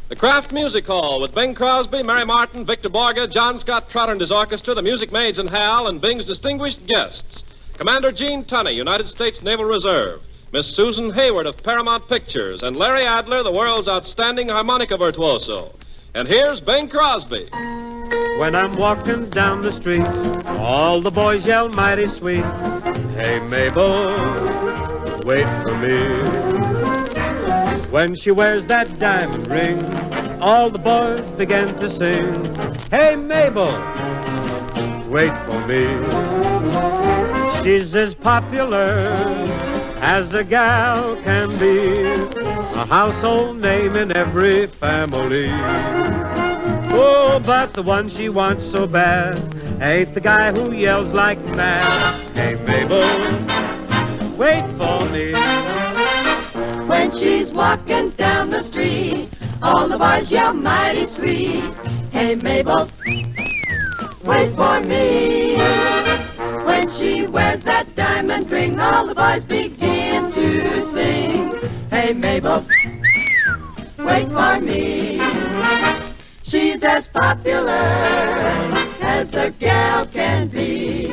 The Kraft Music Hall with Bing Crosby, Mary Martin, Victor Borge, John Scott Trotter and his orchestra, the Music Maids and Hal, and Bing's distinguished guests. Commander Gene Tunney, United States Naval Reserve, Miss Susan Hayward of Paramount Pictures, and Larry Adler, the world's outstanding harmonica virtuoso. And here's Bing Crosby. When I'm walking down the street, all the boys yell mighty sweet, "Hey, Mabel, wait for me." When she wears that diamond ring, all the boys begin to sing, "Hey, Mabel, wait for me." She's as popular as a gal can be, a household name in every family. Oh, but the one she wants so bad ain't the guy who yells like mad, "Hey, Mabel, wait for me." When she's walking down the street, all the boys yell mighty sweet, "Hey, Mabel, wait for me." When she wears that diamond ring, all the boys begin to sing, "Hey, Mabel, wait for me." She's as popular as a gal can be,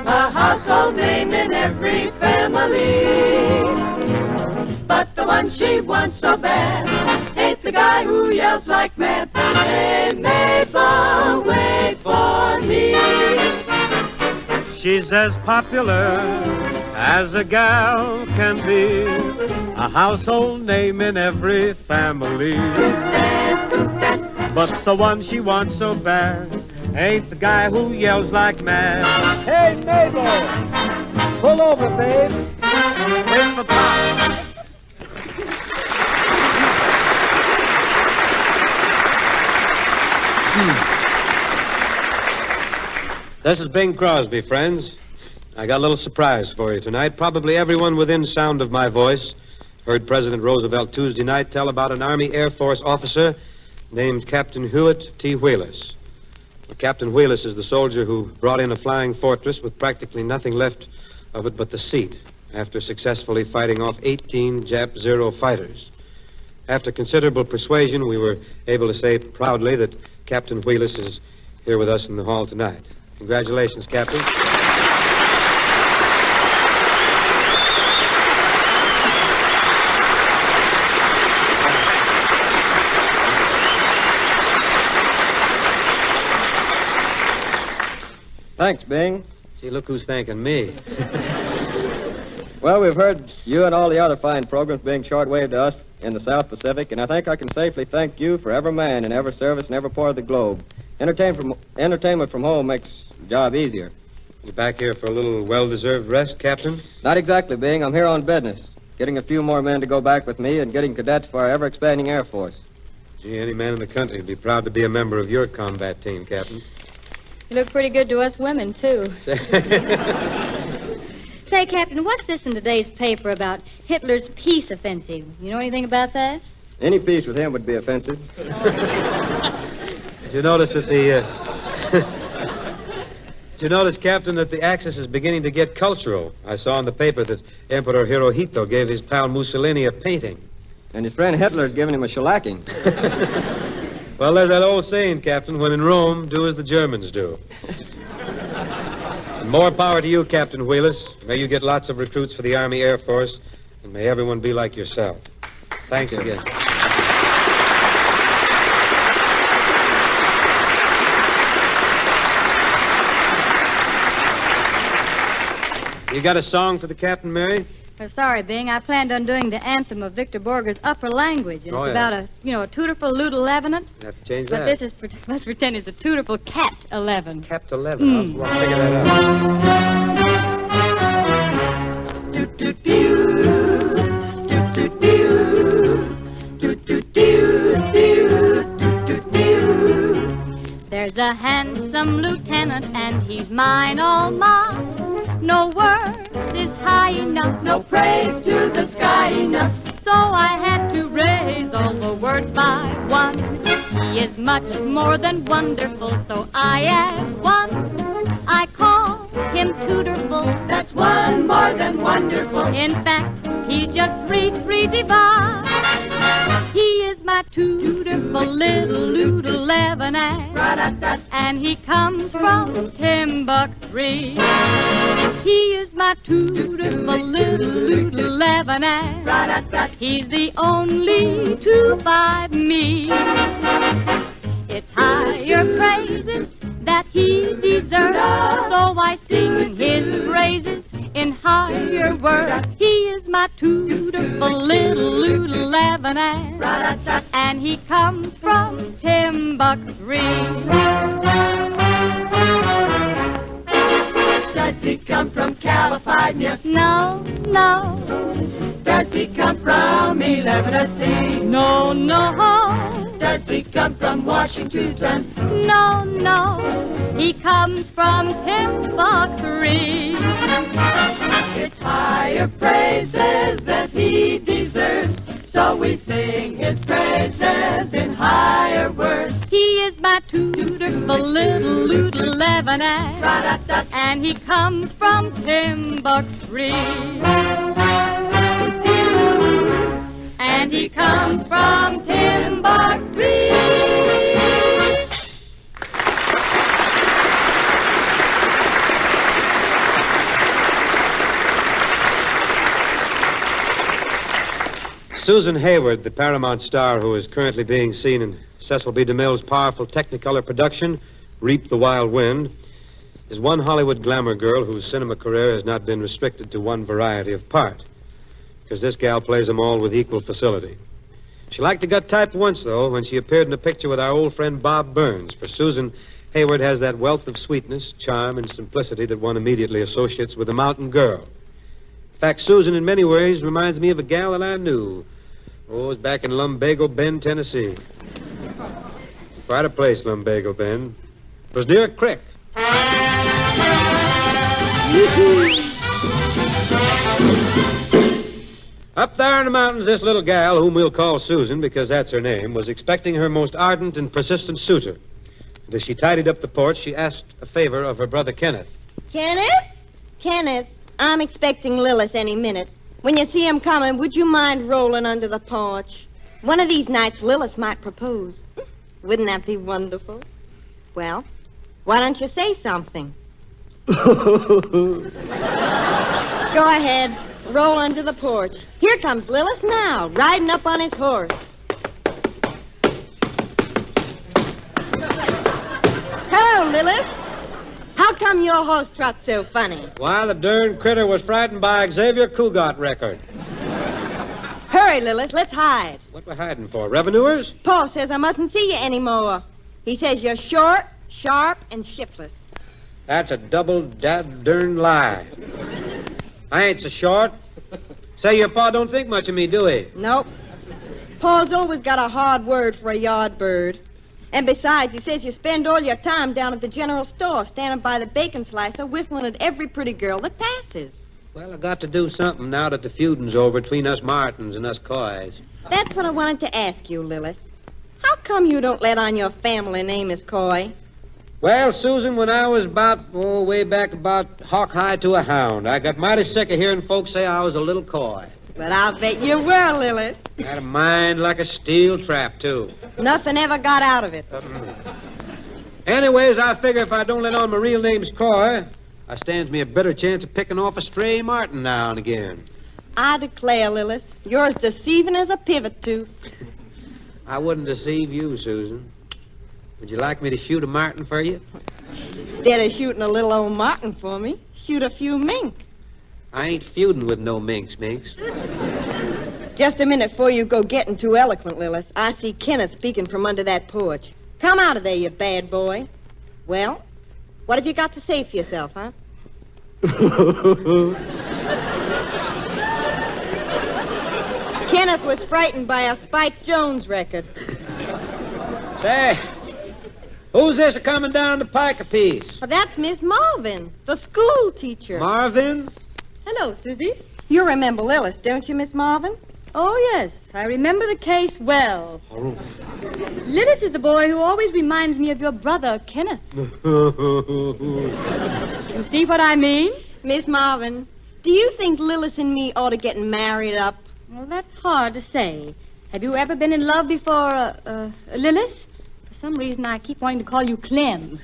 a household name in every family. But the one she wants so bad ain't the guy who yells like mad, "Hey, Mabel, wait for me." She's as popular as a gal can be, a household name in every family. But the one she wants so bad ain't the guy who yells like mad, "Hey, Mabel, pull over, babe. Wait for Pop." This is Bing Crosby, friends. I got a little surprise for you tonight. Probably everyone within sound of my voice heard President Roosevelt Tuesday night tell about an Army Air Force officer named Captain Hewitt T. Wheelis. Well, Captain Wheelis is the soldier who brought in a flying fortress with practically nothing left of it but the seat after successfully fighting off 18 Jap Zero fighters. After considerable persuasion, we were able to say proudly that Captain Wheelis is here with us in the hall tonight. Congratulations, Captain. Thanks, Bing. See, look who's thanking me. Well, we've heard you and all the other fine programs being shortwave to us in the South Pacific, and I think I can safely thank you for every man in every service in every part of the globe. Entertainment from home makes the job easier. You back here for a little well-deserved rest, Captain? Not exactly, Bing. I'm here on business, getting a few more men to go back with me and getting cadets for our ever-expanding Air Force. Gee, any man in the country would be proud to be a member of your combat team, Captain. You look pretty good to us women, too. Say, Captain, what's this in today's paper about Hitler's peace offensive? You know anything about that? Any peace with him would be offensive. Did you notice that Did you notice, Captain, that the Axis is beginning to get cultural? I saw in the paper that Emperor Hirohito gave his pal Mussolini a painting. And his friend Hitler's giving him a shellacking. Well, there's that old saying, Captain, when in Rome, do as the Germans do. And more power to you, Captain Wheelis. May you get lots of recruits for the Army Air Force, and may everyone be like yourself. Thanks again. You got a song for the captain, Mary? Sorry, Bing. I planned on doing the anthem of Victor Borge's Upper Language. And it's about a tutorful Lute 11. You have to change but that. This is, let's pretend it's a tutorful Capt 11. Capt 11. I'll figure that out. There's a handsome lieutenant, and he's mine, all mine. No word is high enough, no praise to the sky enough. So I had to raise all the words by one. He is much more than wonderful, so I add one. I call him tutorful, that's one more than wonderful. In fact, he's just free divine. He is my dutiful little Loodle Lebanon, and he comes from Timbuktu. He is my dutiful little Loodle Lebanon, he's the only to buy me. It's higher praises that he deserves, so I sing his praises in higher words. He is my dutiful little Loodle Lebanon, and he comes from Timbuktu. Does he come from California? No. Does he come from 11th? No. Does he come from Washington? No. He comes from Timbuktu. It's higher praises that he deserves, so we sing his praises in higher words. He is my dutiful little Loodle Lebanon, and he comes from Timbuktu. And he comes from Timbuktu. Susan Hayward, the Paramount star who is currently being seen in Cecil B. DeMille's powerful Technicolor production, Reap the Wild Wind, is one Hollywood glamour girl whose cinema career has not been restricted to one variety of part, because this gal plays them all with equal facility. She liked to gut type once, though, when she appeared in a picture with our old friend Bob Burns, for Susan Hayward has that wealth of sweetness, charm, and simplicity that one immediately associates with a mountain girl. In fact, Susan, in many ways, reminds me of a gal that I knew. Oh, it was back in Lumbago Bend, Tennessee. Quite a place, Lumbago Bend. It was near a creek. Up there in the mountains, this little gal, whom we'll call Susan because that's her name, was expecting her most ardent and persistent suitor. And as she tidied up the porch, she asked a favor of her brother Kenneth. Kenneth, I'm expecting Lilith any minute. When you see him coming, would you mind rolling under the porch? One of these nights, Lilith might propose. Wouldn't that be wonderful? Well, why don't you say something? Go ahead. Roll under the porch. Here comes Lilith now, riding up on his horse. Hello, Lilith. How come your horse trots so funny? Why, the darn critter was frightened by Xavier Cugat record. Hurry, Lilith. Let's hide. What we're hiding for? Revenuers? Paul says I mustn't see you anymore. He says you're short, sharp, and shiftless. That's a double darn lie. I ain't so short. Say, your pa don't think much of me, do he? Nope. Paul's always got a hard word for a yard bird. And besides, he says you spend all your time down at the general store, standing by the bacon slicer, whistling at every pretty girl that passes. Well, I got to do something now that the feuding's over between us Martins and us Coys. That's what I wanted to ask you, Lilith. How come you don't let on your family name is Coy? Well, Susan, when I was way back about hock high to a hound, I got mighty sick of hearing folks say I was a little coy. But I'll bet you were, Lilith. Had a mind like a steel trap, too. Nothing ever got out of it. Anyways, I figure if I don't let on my real name's Coy, I stands me a better chance of picking off a stray martin now and again. I declare, Lilith, you're as deceiving as a pivot tooth. I wouldn't deceive you, Susan. Would you like me to shoot a martin for you? Instead of shooting a little old martin for me, shoot a few mink. I ain't feuding with no minks. Just a minute before you go getting too eloquent, Lilith. I see Kenneth speaking from under that porch. Come out of there, you bad boy. Well, what have you got to say for yourself, huh? Kenneth was frightened by a Spike Jones record. Say, who's this coming down the pike a piece? Oh, that's Miss Marvin, the school teacher. Marvin? Hello, Susie. You remember Lilith, don't you, Miss Marvin? Oh, yes. I remember the case well. Lilith is the boy who always reminds me of your brother, Kenneth. You see what I mean? Miss Marvin, Do you think Lilith and me ought to get married up? Well, that's hard to say. Have you ever been in love before, Lilith? For some reason, I keep wanting to call you Clem.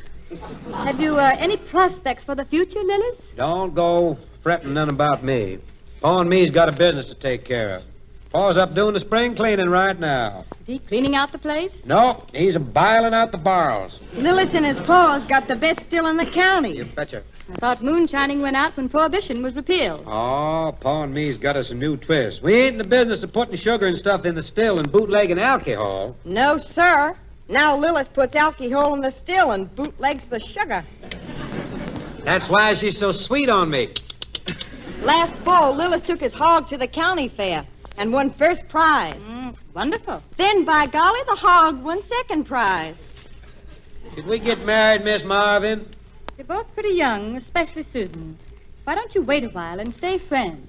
Have you any prospects for the future, Lilith? Don't go fretting none about me. Pa and me's got a business to take care of. Pa's up doing the spring cleaning right now. Is he cleaning out the place? No, he's a-biling out the barrels. Lilith and his pa's got the best still in the county. You betcha. I thought moonshining went out when Prohibition was repealed. Oh, Pa and me's got us a new twist. We ain't in the business of putting sugar and stuff in the still and bootlegging alcohol. No, sir. Now Lilith puts alcohol in the still and bootlegs the sugar. That's why she's so sweet on me. Last fall, Lilith took his hog to the county fair and won first prize. Wonderful. Then, by golly, the hog won second prize. Should we get married, Miss Marvin? You're both pretty young, especially Susan. Why don't you wait a while and stay friends?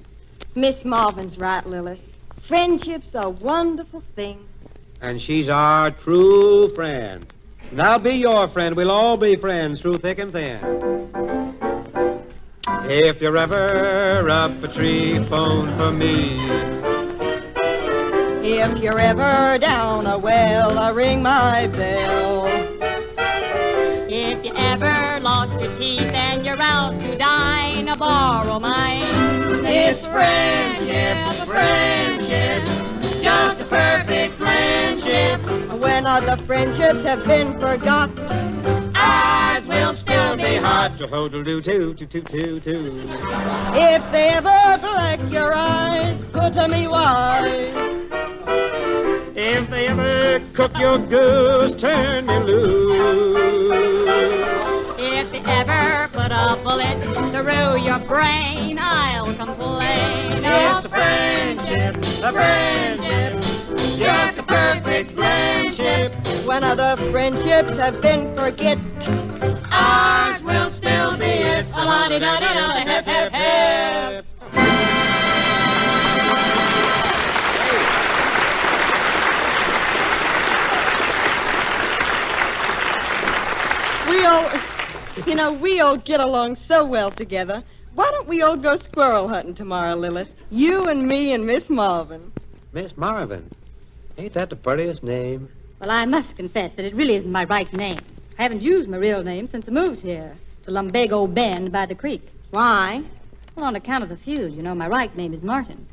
Miss Marvin's right, Lilith. Friendship's a wonderful thing. And she's our true friend. And I'll be your friend. We'll all be friends through thick and thin. If you're ever up a tree, phone for me. If you're ever down a well, ring my bell. If you ever lost your teeth and you're out to dine, borrow mine. It's friendship, friendship, just a perfect friendship. When other friendships have been forgot, Ours will still be hot. Hodle-doo-too-too-too-too-too. if they ever black your eyes, good to me wise. If they ever cook your goose, turn me loose. If you ever put a bullet through your brain, I'll complain. It's a friendship, just a perfect friendship. When other friendships have been forget, Ours will still be it. A-la-di-da-di-da, hip, hip, hip. we all get along so well together. Why don't we all go squirrel hunting tomorrow, Lilith? You and me and Miss Marvin. Miss Marvin, ain't that the prettiest name? Well, I must confess that it really isn't my right name. I haven't used my real name since I moved here to Lumbago Bend by the creek. Why? Well, on account of the feud, you know, my right name is Martin.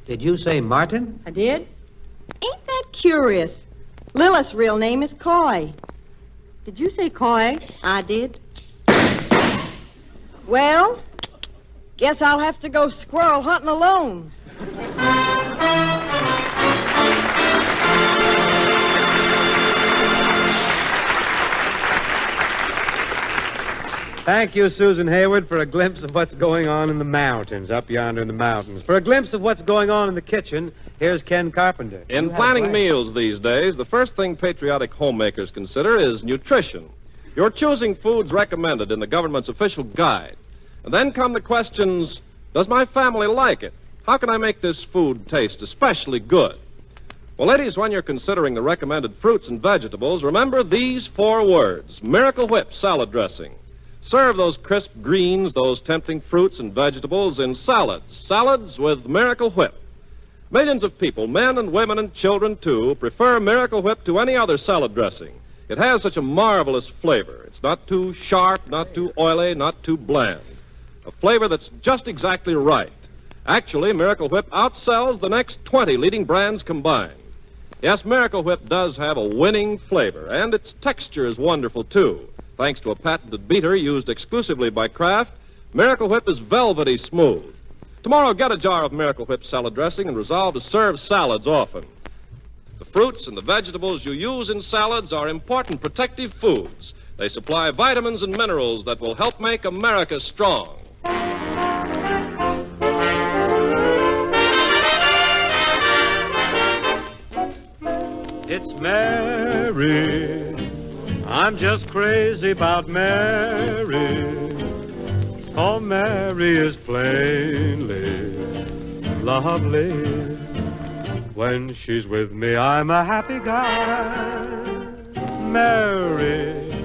Did you say Martin? I did? Ain't that curious? Lilith's real name is Coy. Did you say Coy? I did. Well, guess I'll have to go squirrel hunting alone. Thank you, Susan Hayward, for a glimpse of what's going on in the mountains, up yonder in the mountains. For a glimpse of what's going on in the kitchen, here's Ken Carpenter. In planning meals these days, the first thing patriotic homemakers consider is nutrition. You're choosing foods recommended in the government's official guide. And then come the questions, does my family like it? How can I make this food taste especially good? Well, ladies, when you're considering the recommended fruits and vegetables, remember these 4 words: Miracle Whip salad dressing. Serve those crisp greens, those tempting fruits and vegetables in salads with Miracle Whip. Millions of people, men and women and children, too, prefer Miracle Whip to any other salad dressing. It has such a marvelous flavor. It's not too sharp, not too oily, not too bland. A flavor that's just exactly right. Actually, Miracle Whip outsells the next 20 leading brands combined. Yes, Miracle Whip does have a winning flavor, and its texture is wonderful, too. Thanks to a patented beater used exclusively by Kraft, Miracle Whip is velvety smooth. Tomorrow, get a jar of Miracle Whip salad dressing and resolve to serve salads often. The fruits and the vegetables you use in salads are important protective foods. They supply vitamins and minerals that will help make America strong. It's Mary. I'm just crazy about Mary. Oh, Mary is plainly lovely. When she's with me, I'm a happy guy. Mary,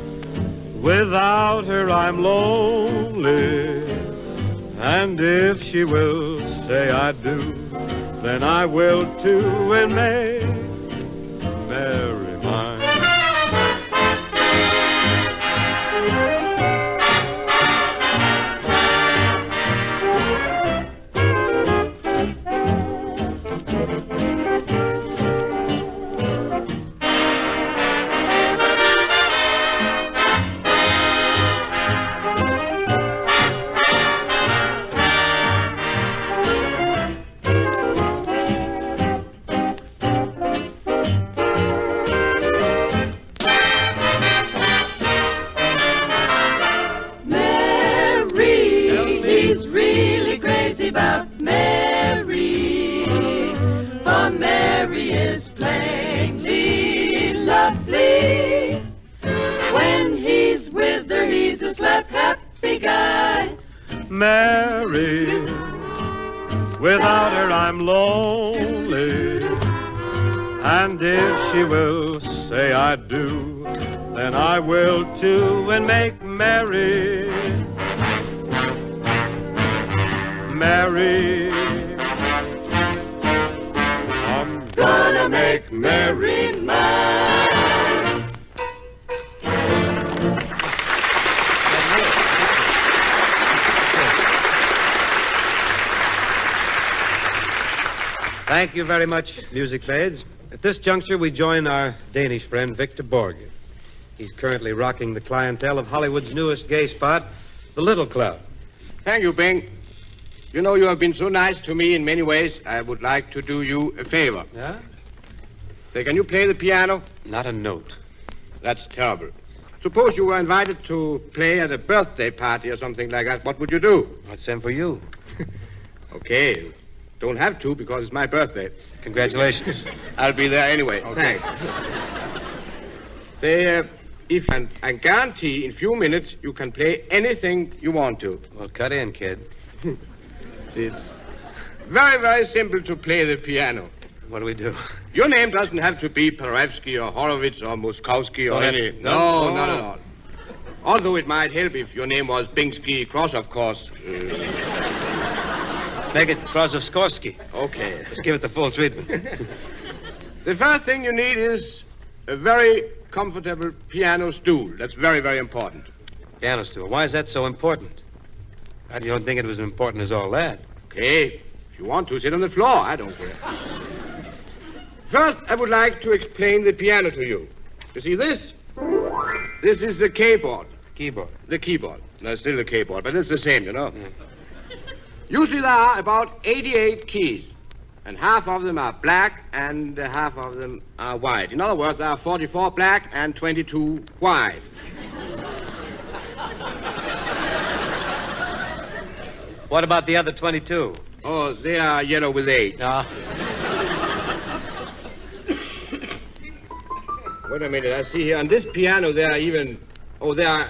without her, I'm lonely. And if she will say I do, then I will too and make Mary mine. He's really crazy about Mary, for Mary is plainly lovely. When he's with her, he's a slap happy guy. Mary, without her I'm lonely. And if she will say I do, then I will too and make Mary. Mary, I'm gonna make Mary mine. Thank you very much, music fades. At this juncture, we join our Danish friend, Victor Borge. He's currently rocking the clientele of Hollywood's newest gay spot, the Little Club. Thank you, Bing. You know, you have been so nice to me in many ways, I would like to do you a favor. Yeah? Say, can you play the piano? Not a note. That's terrible. Suppose you were invited to play at a birthday party or something like that. What would you do? I'd send for you. Okay. Don't have to because it's my birthday. Congratulations. I'll be there anyway. Okay. Thanks. Say, if I guarantee in a few minutes you can play anything you want to. Well, cut in, kid. It's very, very simple to play the piano. What do we do? Your name doesn't have to be Perevsky or Horowitz or Muskowski or any... No, not at all. Although it might help if your name was Bingsky Cross, of course. Make it Krosovskorsky. Okay. Let's give it the full treatment. The first thing you need is a very comfortable piano stool. That's very, very important. Piano stool. Why is that so important? I don't think it was as important as all that. Okay. If you want to, sit on the floor. I don't care. First, I would like to explain the piano to you. You see this? This is the keyboard. Keyboard. The keyboard. No, it's still the keyboard, but it's the same, you know. Usually there are about 88 keys, and half of them are black and half of them are white. In other words, there are 44 black and 22 white. What about the other 22? Oh, they are yellow with 8. Wait a minute, I see here on this piano there are even... Oh, there are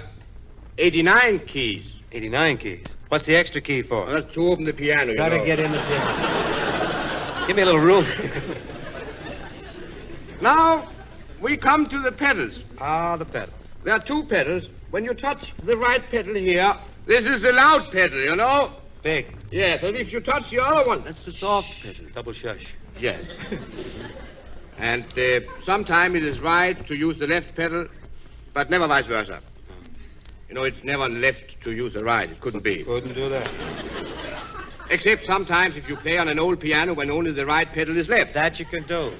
89 keys. 89 keys. What's the extra key for? Well, that's to open the piano, Gotta get in the piano. Give me a little room. Now, we come to the pedals. Ah, the pedals. There are 2 pedals. When you touch the right pedal here, this is the loud pedal, you know? Big. Yes, and if you touch the other one, that's the soft pedal. Double shush. Yes. And sometimes it is right to use the left pedal, but never vice versa. You know, it's never left to use the right. It couldn't be. Couldn't do that. Except sometimes if you play on an old piano when only the right pedal is left. That you can do.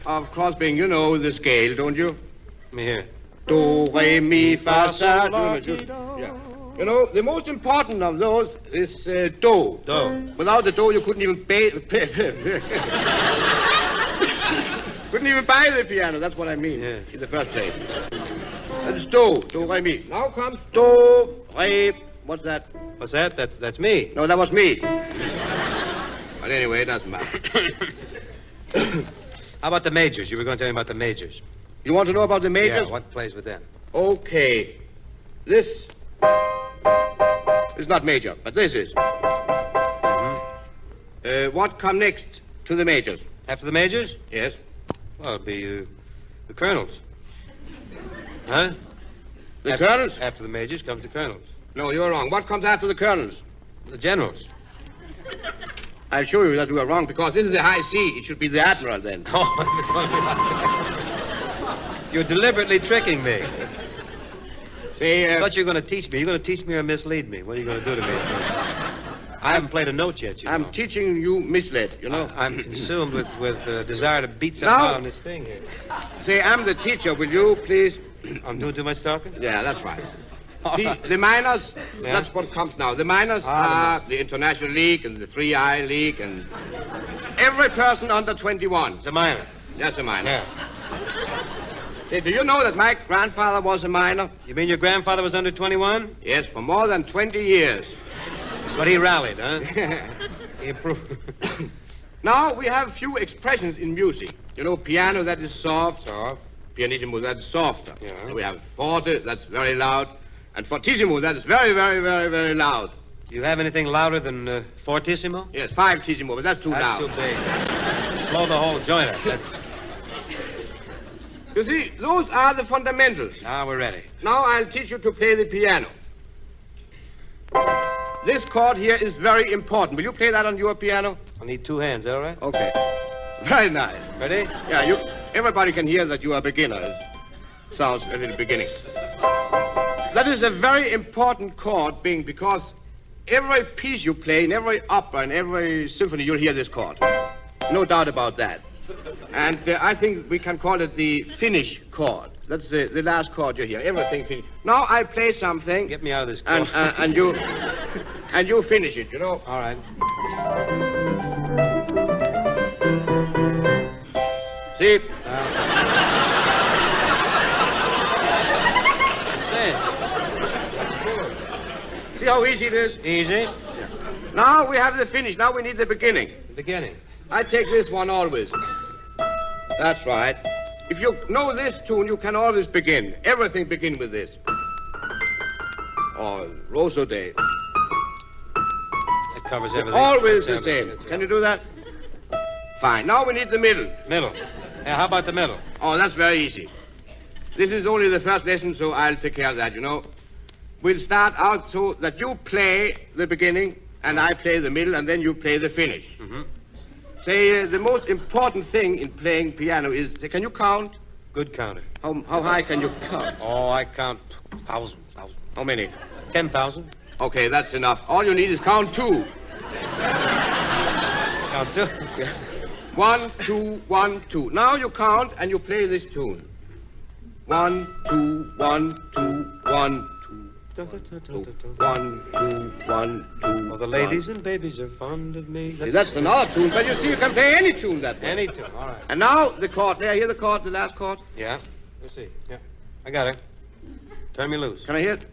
Of Crosby, you know the scale, don't you? Let me hear. Do, re, mi, fa, sol, La, do. ti, do. Yeah. You know, the most important of those is do. Do. Without the do, you couldn't even couldn't even buy the piano. That's what I mean. Yeah. In the first place. That's do, re, mi. Now comes do, re. What's that? What's that? That's me. No, that was me. But anyway, it doesn't matter. How about the majors? You were going to tell me about the majors. You want to know about the majors? Yeah, what plays with them? Okay. This is not major, but this is. Mm-hmm. What come next to the majors? After the majors? Yes. Well, it'd be the colonels. Huh? The colonels? After the majors comes the colonels. No, you're wrong. What comes after the colonels? The generals. I assure you that you are wrong, because this is the high sea. It should be the admiral, then. Oh, you're deliberately tricking me. Say, I thought you were going to teach me. You're going to teach me or mislead me. What are you going to do to me? I haven't played a note yet, you know. I'm teaching you misled, you know. I'm consumed with desire to beat something out on this thing here. Say, I'm the teacher. Will you, please? I'm doing too much talking? Yeah, that's right. See, the minors, Yeah? that's what comes now. The minors are the International League and the 3I League and every person under 21. It's a minor. That's a minor. Yeah. Say, do you know that my grandfather was a minor? You mean your grandfather was under 21? Yes, for more than 20 years. But he rallied, huh? He improved. Now, we have few expressions in music. You know, piano, that is soft. Soft. Pianissimo, that is softer. Yeah. We have forte, that's very loud. And fortissimo, that is very, very, very, very loud. Do you have anything louder than fortissimo? Yes, fivetissimo, but that's too That's loud. too big. Blow the whole joint up. You see, those are the fundamentals. Now we're ready. Now I'll teach you to play the piano. This chord here is very important. Will you play that on your piano? I'll need two hands, all right? Okay. Very nice. Ready? Yeah, everybody can hear that you are a beginner. It sounds a little beginning. That is a very important chord, because every piece you play, in every opera, in every symphony, you'll hear this chord. No doubt about that. And I think we can call it the finish chord. That's the last chord you hear. Everything finished. Now I play something. Get me out of this chord. And you finish it, you know. All right. See? See how easy it is? Easy. Now we have the finish. Now we need the beginning. The beginning. I take this one always. That's right. If you know this tune, you can always begin. Everything begin with this. Or Rosso Day. That covers everything. Always the same. Can you do that? Fine. Now we need the middle. Middle. Yeah, how about the middle? Oh, that's very easy. This is only the first lesson, so I'll take care of that, you know. We'll start out so that you play the beginning, and I play the middle, and then you play the finish. Mm-hmm. Say, the most important thing in playing piano is, can you count? Good counter. How high can you count? Oh, I count thousand. How many? 10,000. Okay, that's enough. All you need is count two. Count two. 1, 2, 1, 2. Now you count and you play this tune. 1, 2, 1, 2, 1, 2. 1, 2, 1, 2. Well, the ladies and babies are fond of me. See, that's another tune, but you see, you can play any tune that way. Any tune, all right. And now the chord. May I hear the chord, the last chord? Yeah. Let's see. Yeah. I got it. Turn me loose. Can I hear it?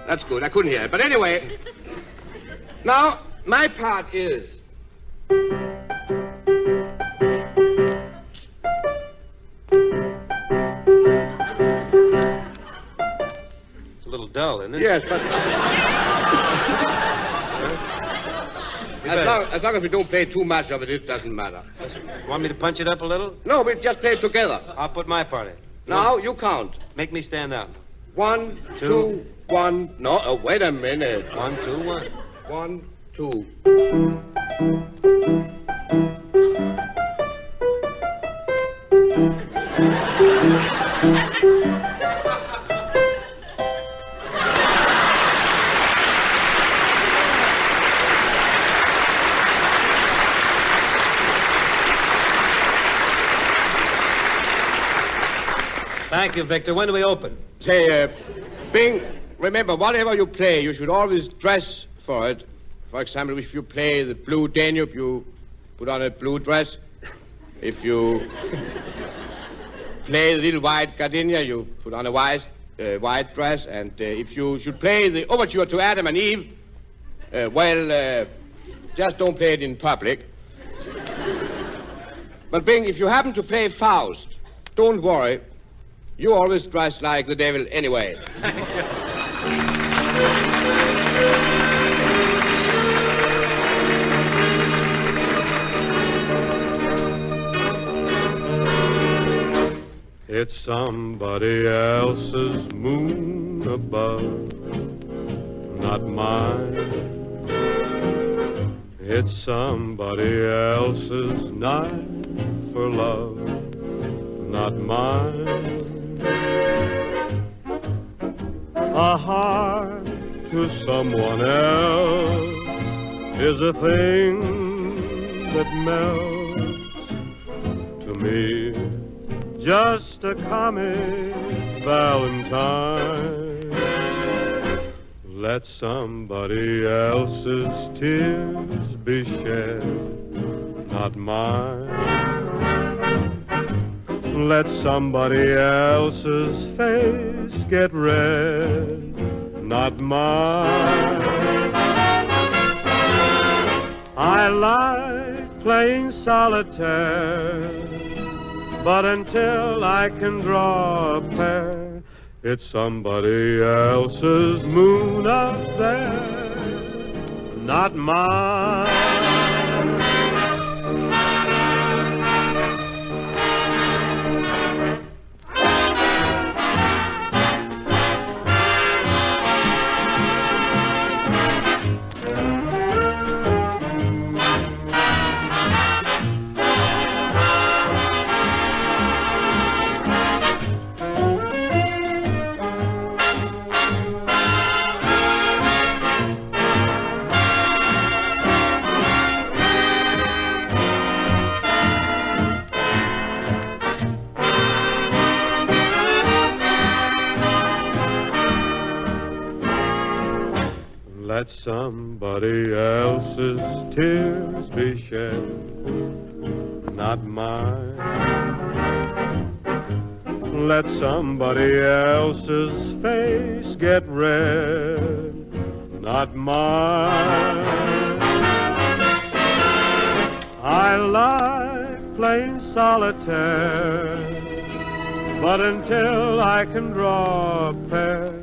That's good. I couldn't hear it. But anyway, now my part is. It's a little dull, isn't it? Yes, but as long as we don't play too much of it, it doesn't matter. Want me to punch it up a little? No, we just play together. I'll put my part in. Now you count. Make me stand out. 1, 2, 1. No, wait a minute. 1, 2, 1. 1, 2. Thank you, Victor. When do we open? Say, Bing, remember, whatever you play, you should always dress for it. For example, if you play the Blue Danube, you put on a blue dress. If you play the Little White Gardenia, you put on a white dress. And if you should play the overture to Adam and Eve, just don't play it in public. But, Bing, if you happen to play Faust, don't worry. You always dress like the devil anyway. It's somebody else's moon above, not mine. It's somebody else's night for love, not mine. A heart to someone else is a thing that melts to me. Just a comic valentine. Let somebody else's tears be shed, not mine. Let somebody else's face get red, not mine. I like playing solitaire, but until I can draw a pair, it's somebody else's moon up there, not mine. Let somebody else's tears be shed, not mine. Let somebody else's face get red, not mine. I like playing solitaire, but until I can draw a pair,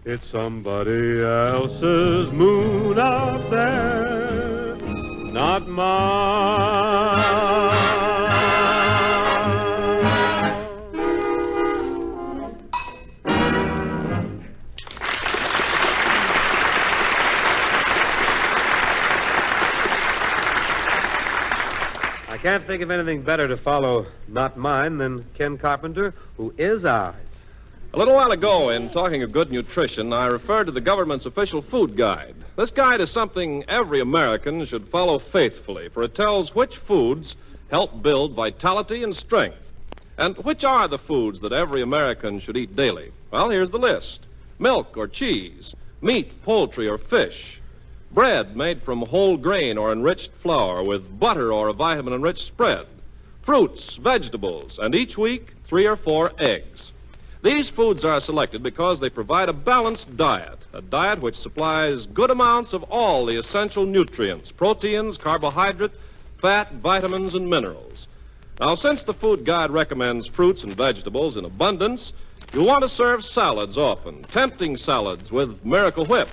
it's somebody else's moon up there, not mine. I can't think of anything better to follow Not Mine than Ken Carpenter, who is ours. A little while ago, in talking of good nutrition, I referred to the government's official food guide. This guide is something every American should follow faithfully, for it tells which foods help build vitality and strength. And which are the foods that every American should eat daily? Well, here's the list. Milk or cheese, meat, poultry, or fish, bread made from whole grain or enriched flour with butter or a vitamin-enriched spread, fruits, vegetables, and each week 3 or 4 eggs. These foods are selected because they provide a balanced diet, a diet which supplies good amounts of all the essential nutrients, proteins, carbohydrate, fat, vitamins, and minerals. Now, since the food guide recommends fruits and vegetables in abundance, you'll want to serve salads often, tempting salads with Miracle Whip.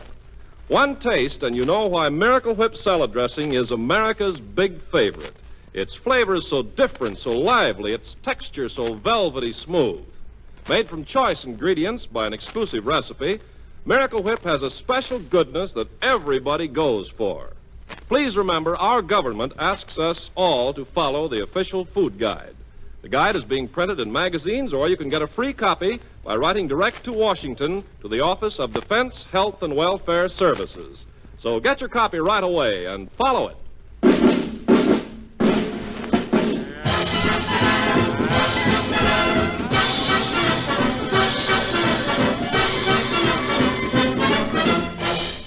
One taste, and you know why Miracle Whip salad dressing is America's big favorite. Its flavor is so different, so lively, its texture so velvety smooth. Made from choice ingredients by an exclusive recipe, Miracle Whip has a special goodness that everybody goes for. Please remember, our government asks us all to follow the official food guide. The guide is being printed in magazines, or you can get a free copy by writing direct to Washington to the Office of Defense, Health, and Welfare Services. So get your copy right away and follow it.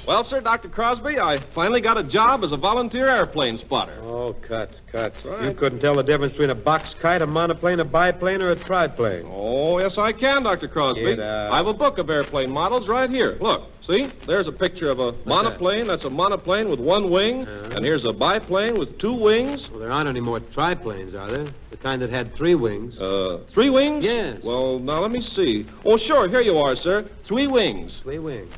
Well, sir, Dr. Crosby, I finally got a job as a volunteer airplane spotter. Oh, cut. Right. You couldn't tell the difference between a box kite, a monoplane, a biplane, or a triplane. Oh, yes, I can, Dr. Crosby. Get out. I have a book of airplane models right here. Look, see? There's a picture of a monoplane. That's a monoplane with 1 wing. And here's a biplane with 2 wings. Well, there aren't any more triplanes, are there? The kind that had 3 wings. 3 wings? Yes. Well, now let me see. Oh, sure, here you are, sir. 3 wings. 3 wings.